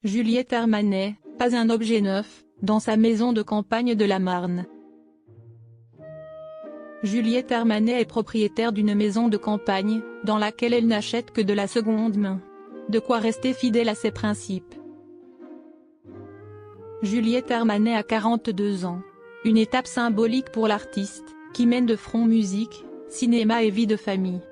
Juliette Armanet, pas un objet neuf, dans sa maison de campagne de la Marne. Juliette Armanet est propriétaire d'une maison de campagne, dans laquelle elle n'achète que de la seconde main. De quoi rester fidèle à ses principes. Juliette Armanet a 42 ans. Une étape symbolique pour l'artiste, qui mène de front musique, cinéma et vie de famille.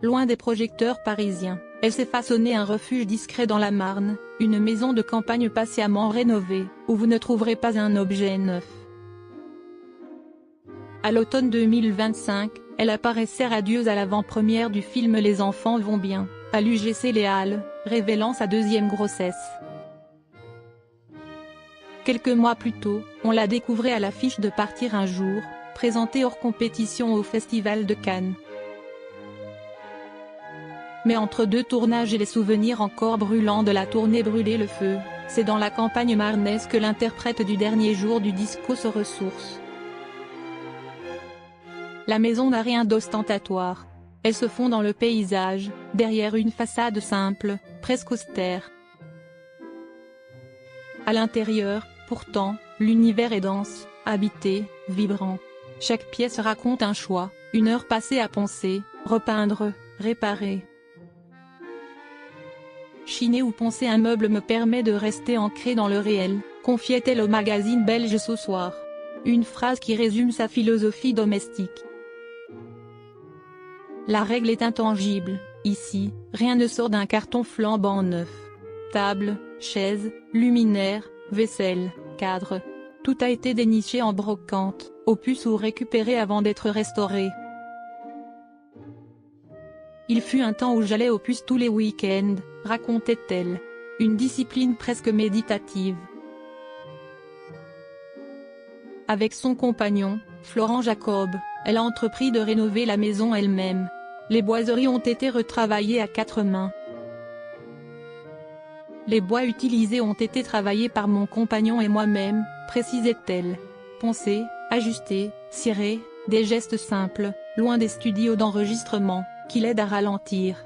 Loin des projecteurs parisiens, elle s'est façonné un refuge discret dans la Marne, une maison de campagne patiemment rénovée, où vous ne trouverez pas un objet neuf. À l'automne 2025, elle apparaissait radieuse à l'avant-première du film Les enfants vont bien, à l'UGC Les Halles, révélant sa deuxième grossesse. Quelques mois plus tôt, on la découvrait à l'affiche de Partir un jour, présentée hors compétition au Festival de Cannes. Mais entre deux tournages et les souvenirs encore brûlants de la tournée Brûler le feu, c'est dans la campagne marnaise que l'interprète du dernier jour du disco se ressource. La maison n'a rien d'ostentatoire. Elle se fond dans le paysage, derrière une façade simple, presque austère. À l'intérieur, pourtant, l'univers est dense, habité, vibrant. Chaque pièce raconte un choix, une heure passée à penser, repeindre, réparer. Chiner ou poncer un meuble me permet de rester ancré dans le réel, confiait-elle au magazine belge Ce Soir. Une phrase qui résume sa philosophie domestique. La règle est intangible, ici, rien ne sort d'un carton flambant neuf. Table, chaises, luminaires, vaisselle, cadre. Tout a été déniché en brocante, opus ou récupéré avant d'être restauré. Il fut un temps où j'allais au puce tous les week-ends, racontait-elle. Une discipline presque méditative. Avec son compagnon, Florent Jacob, elle a entrepris de rénover la maison elle-même. Les boiseries ont été retravaillées à 4 mains. Les bois utilisés ont été travaillés par mon compagnon et moi-même, précisait-elle. Poncés, ajustés, cirés, des gestes simples, loin des studios d'enregistrement, qui l'aident à ralentir.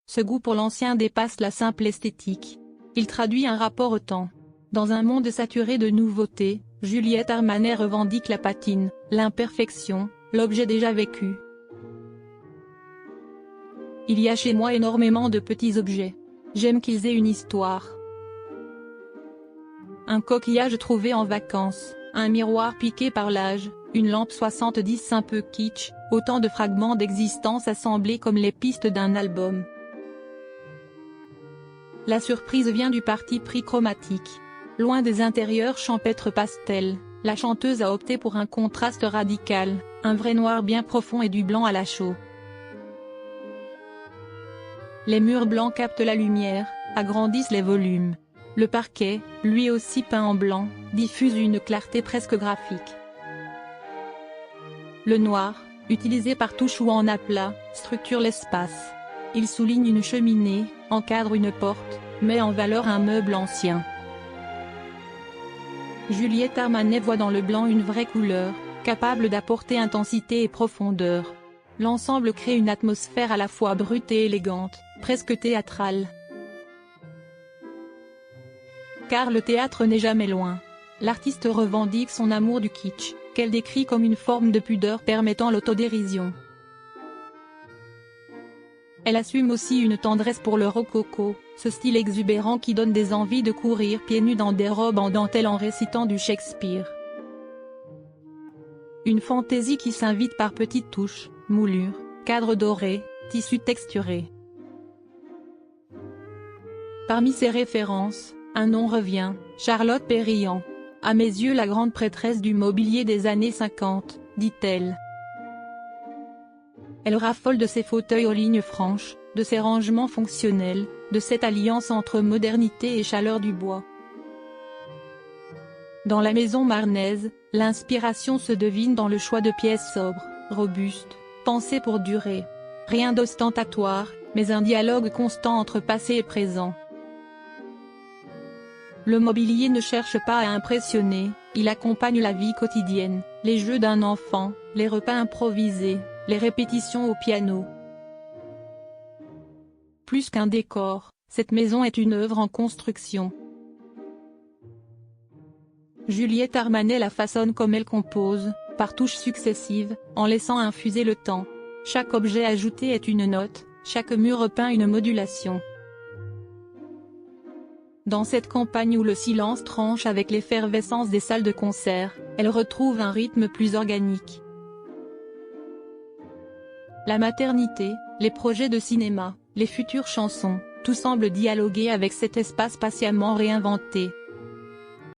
Ce goût pour l'ancien dépasse la simple esthétique. Il traduit un rapport au temps. Dans un monde saturé de nouveautés, Juliette Armanet revendique la patine, l'imperfection, l'objet déjà vécu. Il y a chez moi énormément de petits objets. J'aime qu'ils aient une histoire. Un coquillage trouvé en vacances, un miroir piqué par l'âge, une lampe 70 un peu kitsch, autant de fragments d'existence assemblés comme les pistes d'un album. La surprise vient du parti pris chromatique. Loin des intérieurs champêtres pastels, la chanteuse a opté pour un contraste radical, un vrai noir bien profond et du blanc à la chaux. Les murs blancs captent la lumière, agrandissent les volumes. Le parquet, lui aussi peint en blanc, diffuse une clarté presque graphique. Le noir, utilisé par touche ou en aplat, structure l'espace. Il souligne une cheminée, encadre une porte, met en valeur un meuble ancien. Juliette Armanet voit dans le blanc une vraie couleur, capable d'apporter intensité et profondeur. L'ensemble crée une atmosphère à la fois brute et élégante, presque théâtrale. Car le théâtre n'est jamais loin. L'artiste revendique son amour du kitsch, qu'elle décrit comme une forme de pudeur permettant l'autodérision. Elle assume aussi une tendresse pour le rococo, ce style exubérant qui donne des envies de courir pieds nus dans des robes en dentelle en récitant du Shakespeare. Une fantaisie qui s'invite par petites touches, moulures, cadres dorés, tissus texturés. Parmi ses références, un nom revient, Charlotte Périllan. À mes yeux la grande prêtresse du mobilier des années 50, dit-elle. Elle raffole de ses fauteuils aux lignes franches, de ses rangements fonctionnels, de cette alliance entre modernité et chaleur du bois. Dans la maison marnaise, l'inspiration se devine dans le choix de pièces sobres, robustes, pensées pour durer. Rien d'ostentatoire, mais un dialogue constant entre passé et présent. Le mobilier ne cherche pas à impressionner, il accompagne la vie quotidienne, les jeux d'un enfant, les repas improvisés, les répétitions au piano. Plus qu'un décor, cette maison est une œuvre en construction. Juliette Armanet la façonne comme elle compose, par touches successives, en laissant infuser le temps. Chaque objet ajouté est une note, chaque mur peint une modulation. Dans cette campagne où le silence tranche avec l'effervescence des salles de concert, elle retrouve un rythme plus organique. La maternité, les projets de cinéma, les futures chansons, tout semble dialoguer avec cet espace patiemment réinventé.